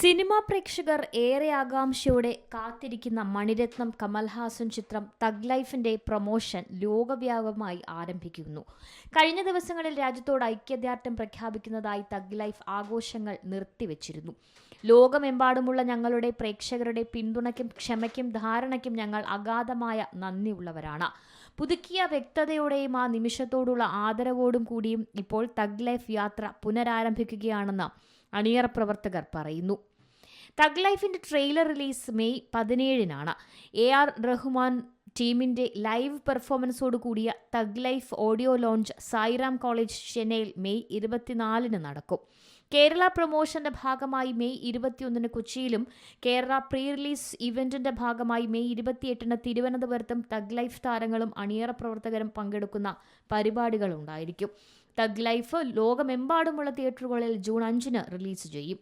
Cinema പ്രേക്ഷകർ ഏറെ ആകാംക്ഷയോടെ കാത്തിരിക്കുന്ന മണിരത്നം കമൽഹാസൻ ചിത്രം തഗ് ലൈഫിന്റെ പ്രൊമോഷൻ ലോകവ്യാപകമായി ആരംഭിക്കുന്നു. കഴിഞ്ഞ ദിവസങ്ങളിൽ രാജ്യത്തോട് ഐക്യദാർഢ്യം പ്രഖ്യാപിക്കുന്നതായി തഗ് ലൈഫ് ആഘോഷങ്ങൾ നിർത്തിവച്ചിരുന്നു. ലോകമെമ്പാടുമുള്ള ഞങ്ങളുടെ പ്രേക്ഷകരുടെ പിന്തുണയ്ക്കും ക്ഷമയ്ക്കും ധാരണയ്ക്കും ഞങ്ങൾ അഗാധമായ നന്ദിയുള്ളവരാണ്. പുതുക്കിയ വ്യക്തതയോടെയും ആ നിമിഷത്തോടുള്ള ആദരവോടും കൂടിയും ഇപ്പോൾ തഗ് ലൈഫ് യാത്ര പുനരാരംഭിക്കുകയാണെന്ന് അണിയറ പ്രവർത്തകർ പറയുന്നു. തഗ് ലൈഫിന്റെ ട്രെയിലർ റിലീസ് മെയ് 17-നാണ്. AR റഹ്മാൻ ടീമിന്റെ ലൈവ് പെർഫോമൻസോട് കൂടിയ Thug Life audio launch Sairam college ചെന്നൈയിൽ മെയ് 24-ന് നടക്കും. കേരള പ്രൊമോഷന്റെ ഭാഗമായി മെയ് 21-ന് കൊച്ചിയിലും കേരള പ്രീ റിലീസ് ഇവന്റിന്റെ ഭാഗമായി മെയ് 28-ന് തിരുവനന്തപുരത്തും തഗ് ലൈഫ് താരങ്ങളും അണിയറ പ്രവർത്തകരും പങ്കെടുക്കുന്ന പരിപാടികളുണ്ടായിരിക്കും. തഗ് ലൈഫ് ലോകമെമ്പാടുമുള്ള തിയേറ്ററുകളിൽ ജൂൺ 5-ന് റിലീസ് ചെയ്യും.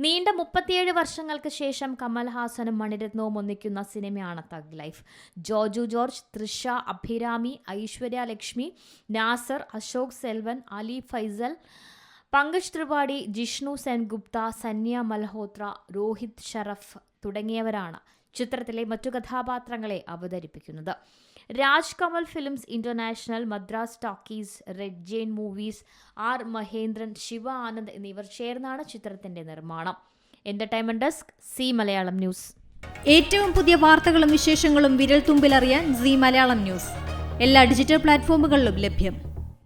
നീണ്ട 37 വർഷങ്ങൾക്ക് ശേഷം കമൽഹാസനും മണിരത്നവും ഒന്നിക്കുന്ന സിനിമയാണ് തഗ് ലൈഫ്. ജോജു ജോർജ്, തൃഷ, അഭിരാമി, ഐശ്വര്യ ലക്ഷ്മി, നാസർ, അശോക് സെൽവൻ, അലി ഫൈസൽ, പങ്കജ് ത്രിപാഠി, ജിഷ്ണു സെൻഗുപ്ത, സന്യ മൽഹോത്ര, രോഹിത് ഷറഫ് തുടങ്ങിയവരാണ് ചിത്രത്തിലെ മറ്റു കഥാപാത്രങ്ങളെ അവതരിപ്പിക്കുന്നത്. Raj Kamal films international, Madras talkies, red giant movies, R Mahendran, Shiva Anand എന്നിവർ ചേർന്നാണ് ചിത്രത്തിന്റെ നിർമ്മാണം. Entertainment desk, Zee Malayalam news. ഏറ്റവും പുതിയ വാർത്തകളും വിശേഷങ്ങളും വിരൽ തുമ്പിലറിയാൻ സി മലയാളം ന്യൂസ് എല്ലാ ഡിജിറ്റൽ പ്ലാറ്റ്ഫോമുകളിലും ലഭ്യം.